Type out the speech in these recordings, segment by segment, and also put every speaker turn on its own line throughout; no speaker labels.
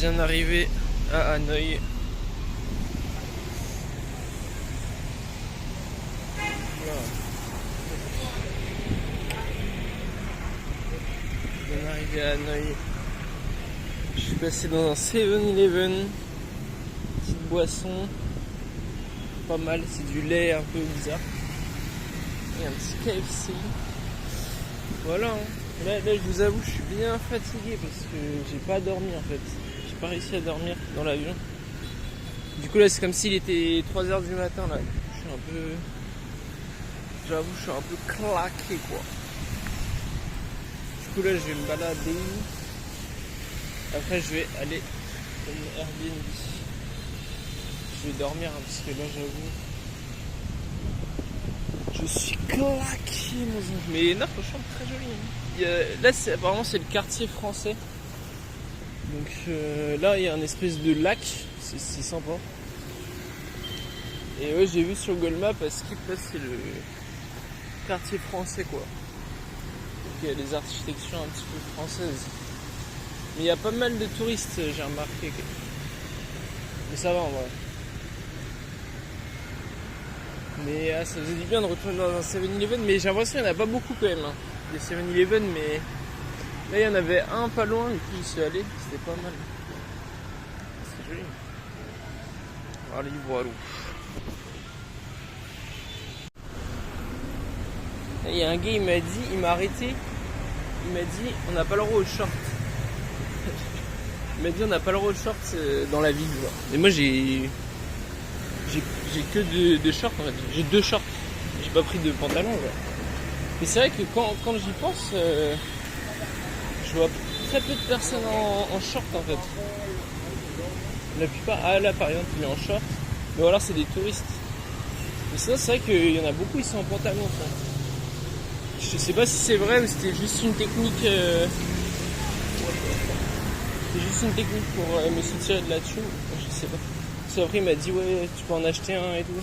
bien arrivé à Hanoï. Voilà. Bien arrivé à Hanoï. Je suis passé dans un 7-Eleven. Petite boisson. Pas mal, c'est du lait un peu bizarre. Et un petit KFC. Voilà. Là, je vous avoue, je suis bien fatigué parce que j'ai pas dormi en fait. J'ai pas réussi à dormir dans l'avion. Du coup là c'est comme s'il était 3h du matin là. Je suis un peu... J'avoue, je suis un peu claqué quoi. Du coup là je vais me balader. Après je vais aller dans mon Airbnb. Je vais dormir hein, parce que là j'avoue... Je suis claqué mon ange. Mais non franchement très joli hein. Là apparemment c'est le quartier français. Donc là il y a un espèce de lac. C'est sympa. Et ouais j'ai vu sur Google Maps parce que là c'est le quartier français quoi. Donc il y a des architectures un petit peu françaises. Mais il y a pas mal de touristes j'ai remarqué. Mais ça va en vrai. Mais ça faisait du bien de retourner dans un 7-Eleven. Mais j'ai l'impression qu'il n'y en a pas beaucoup quand même hein. Des 7-Eleven mais là il y en avait un pas loin. Du coup j'y suis allé. C'était pas mal. C'est joli. Allez voilà. Il y a un gars, il m'a arrêté, il m'a dit on n'a pas le droit aux shorts. Il m'a dit on n'a pas le droit aux shorts dans la ville. Genre. Et moi j'ai que de shorts en fait. J'ai 2 shorts. J'ai pas pris de pantalon. Genre. Mais c'est vrai que quand j'y pense, je vois très peu de personnes en short en fait. La plupart, là par exemple il est en short. Mais alors c'est des touristes. Mais sinon c'est vrai qu'il y en a beaucoup ils sont en pantalon. Enfin. Je sais pas si c'est vrai ou c'était juste une technique. C'est juste une technique pour me soutirer de là-dessus. Je sais pas. Parce qu'après il m'a dit ouais tu peux en acheter un et tout.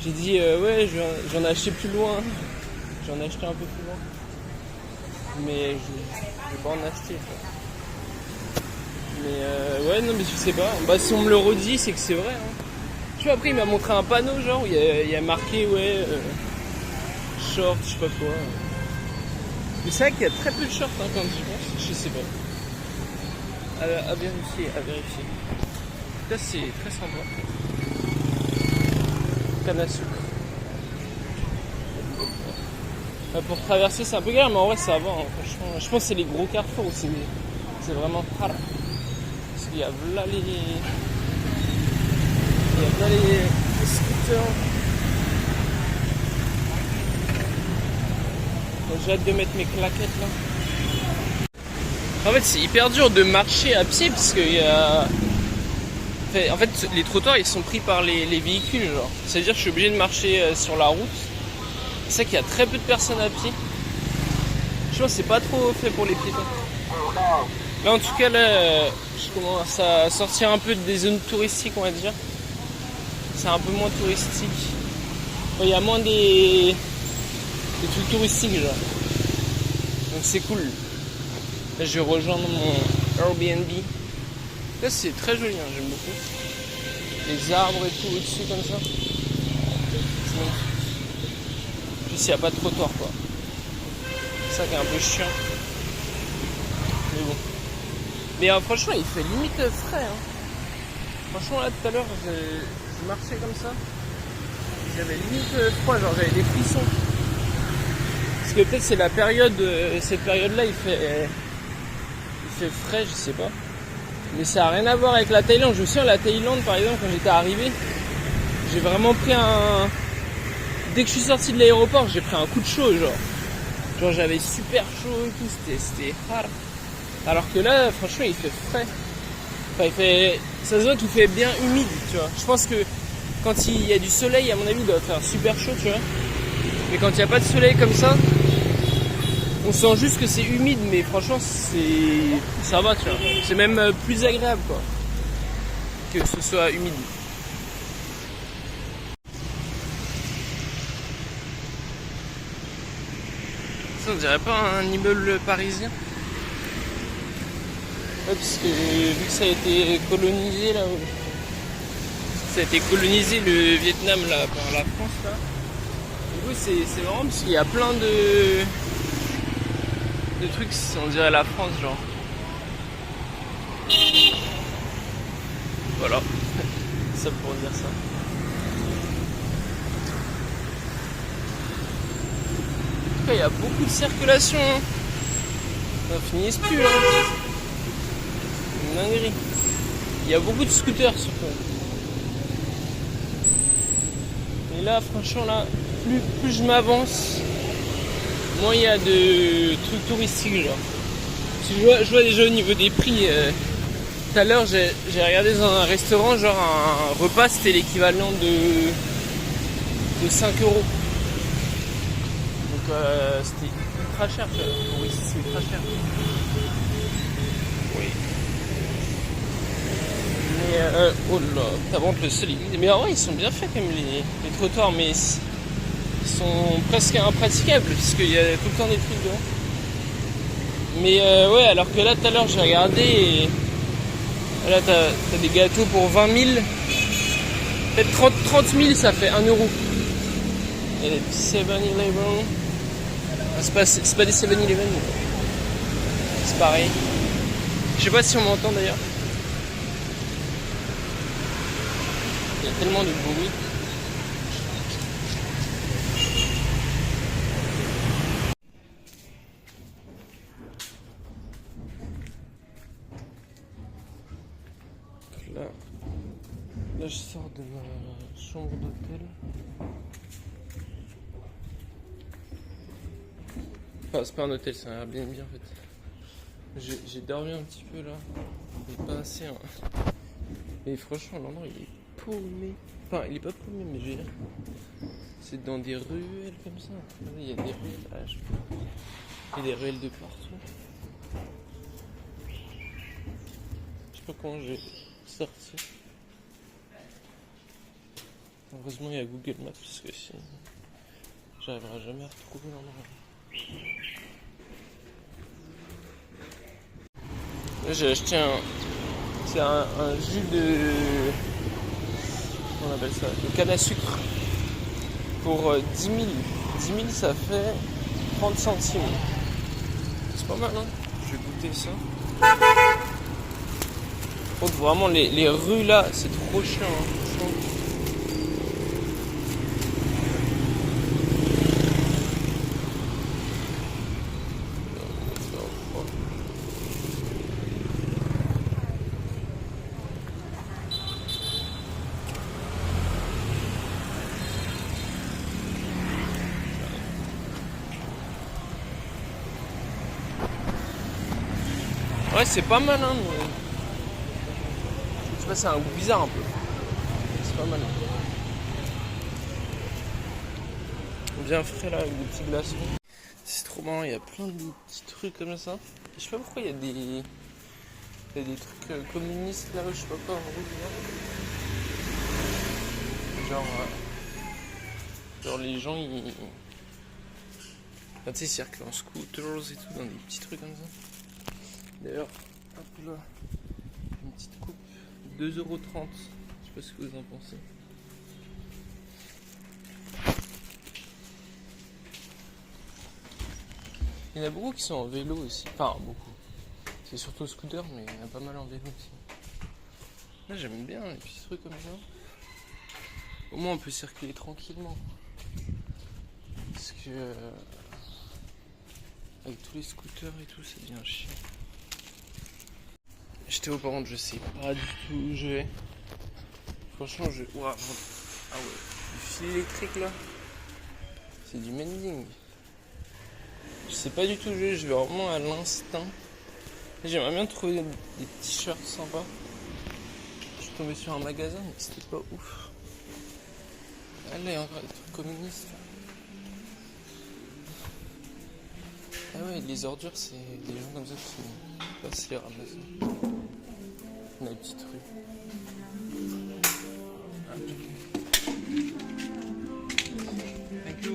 J'ai dit ouais j'en ai acheté plus loin. J'en ai acheté un peu plus loin. Mais je vais pas en acheter. Quoi. Mais ouais non mais je sais pas. Bah si on me le redit c'est que c'est vrai. Hein. Tu vois après il m'a montré un panneau genre où il y a marqué ouais. Short, je sais pas quoi. Mais c'est vrai qu'il y a très peu de shorts hein, quand j'y pense. Je sais pas. À vérifier, à vérifier. Là c'est très sympa. Canne à sucre. Pour traverser c'est un peu galère mais en vrai ça va hein, franchement. Je pense que c'est les gros carrefours où c'est vraiment hard. Parce qu'il y a là les. Il y a là les scooters. J'ai hâte de mettre mes claquettes là. En fait c'est hyper dur de marcher à pied parce qu'il y a... En fait les trottoirs ils sont pris par les véhicules genre. C'est-à-dire que je suis obligé de marcher sur la route. C'est ça qu'il y a très peu de personnes à pied. Je pense que c'est pas trop fait pour les piétons. Là en tout cas là je commence à sortir un peu des zones touristiques on va dire. C'est un peu moins touristique. Il y a moins des trucs touristiques genre. Donc c'est cool. Là je vais rejoindre mon Airbnb. Là c'est très joli, hein, j'aime beaucoup. Les arbres et tout au-dessus comme ça. C'est magnifique. Puis il n'y a pas de trottoir quoi. C'est ça qui est un peu chiant. Mais bon. Mais franchement il fait limite frais. Hein. Franchement là tout à l'heure je marchais comme ça. J'avais limite froid, genre j'avais des frissons. Parce que peut-être c'est la période, cette période-là il fait frais, je sais pas. Mais ça n'a rien à voir avec la Thaïlande. Je me souviens la Thaïlande par exemple quand j'étais arrivé, j'ai vraiment pris un... Dès que je suis sorti de l'aéroport, j'ai pris un coup de chaud genre. Genre j'avais super chaud et tout, c'était hard. Alors que là franchement il fait frais. Enfin il fait... Ça se voit qu'il fait bien humide, tu vois. Je pense que quand il y a du soleil, à mon avis, il doit faire super chaud, tu vois. Mais quand il n'y a pas de soleil comme ça, on sent juste que c'est humide, mais franchement, ça va, tu vois. C'est même plus agréable, quoi, que ce soit humide. Ça, on dirait pas un immeuble parisien. Ouais, parce que vu que ça a été colonisé là, ça a été colonisé le Vietnam là par la France là. Du coup c'est marrant parce qu'il y a plein de trucs, on dirait la France genre. Voilà, ça pour dire ça. En tout cas il y a beaucoup de circulation. Ça finisse plus hein. Une dinguerie. Il y a beaucoup de scooters surtout. Et là franchement là, plus je m'avance, moins il y a de trucs touristiques genre. Je vois déjà au niveau des prix. Tout à l'heure j'ai regardé dans un restaurant, genre un repas c'était l'équivalent de 5 €. Donc c'était ultra cher. Oui c'est ultra cher. Oui. Mais oh là, t'inventes le sol. Mais en vrai ils sont bien faits quand même les trottoirs, mais ils sont presque impraticables puisqu'il y a tout le temps des trucs dedans. Mais ouais, alors que là tout à l'heure j'ai regardé et là t'as des gâteaux pour 20 000. Peut-être 30 000 ça fait 1 €. Il y a des petits 7-Eleven. Ah, c'est pas des 7-Eleven. C'est pareil. Je sais pas si on m'entend d'ailleurs. Il y a tellement de bruit. Là je sors de ma chambre d'hôtel. Enfin c'est pas un hôtel, c'est un Airbnb en fait. J'ai dormi un petit peu là, mais pas assez hein. Et franchement l'endroit il est paumé. Enfin il est pas paumé mais je veux dire, c'est dans des ruelles comme ça. Il y a des ruelles, il y a des ruelles de partout. Je sais pas comment j'ai sorti. Heureusement il y a Google Maps parce que sinon j'arriverai jamais à retrouver l'endroit. Là j'ai acheté un jus de... Comment on appelle ça? De canne à sucre. Pour 10 000. 10 000 ça fait 30 centimes. C'est pas mal hein. Je vais goûter ça. Par contre vraiment les rues là c'est trop chiant hein. Ouais c'est pas mal hein mais... Je sais pas, c'est un goût bizarre un peu. C'est pas mal. Bien frais là avec des petits glaçons. C'est trop marrant, il y a plein de petits trucs comme ça. Je sais pas pourquoi il y a des trucs communistes là, je sais pas quoi en rouge là. Genre les gens ils... Enfin, tu sais, ils circulent en scooters et tout dans des petits trucs comme ça. D'ailleurs, hop là, une petite coupe, 2,30 €. Je sais pas ce que vous en pensez. Il y en a beaucoup qui sont en vélo aussi. Enfin, beaucoup. C'est surtout scooter, mais il y en a pas mal en vélo aussi. Là, j'aime bien les petits trucs comme ça. Au moins, on peut circuler tranquillement. Parce que... avec tous les scooters et tout, c'est bien chiant. J'étais au par contre, je sais pas du tout où je vais. Franchement, Ouah, ah ouais, le fil électrique là, c'est du mending. Je sais pas du tout où je vais vraiment à l'instinct. J'aimerais bien trouver des t-shirts sympas. Je suis tombé sur un magasin, mais c'était pas ouf. Ah là, il y a encore des trucs communistes. Ah ouais, les ordures, c'est des gens comme ça qui passent les ramasser. Dans les petites rues. Ah. Thank you.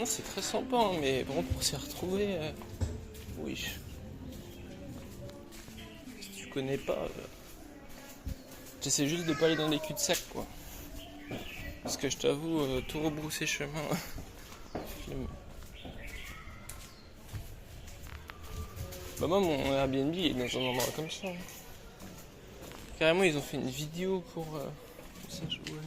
Non, c'est très sympa, hein, mais bon, pour s'y retrouver, oui. Si tu connais pas, j'essaie juste de pas aller dans des cul-de-sac, quoi. Parce que je t'avoue, tout rebrousser chemin, flemme. Bah moi, mon Airbnb est dans un endroit comme ça. Hein. Carrément, ils ont fait une vidéo pour ça, je voulais.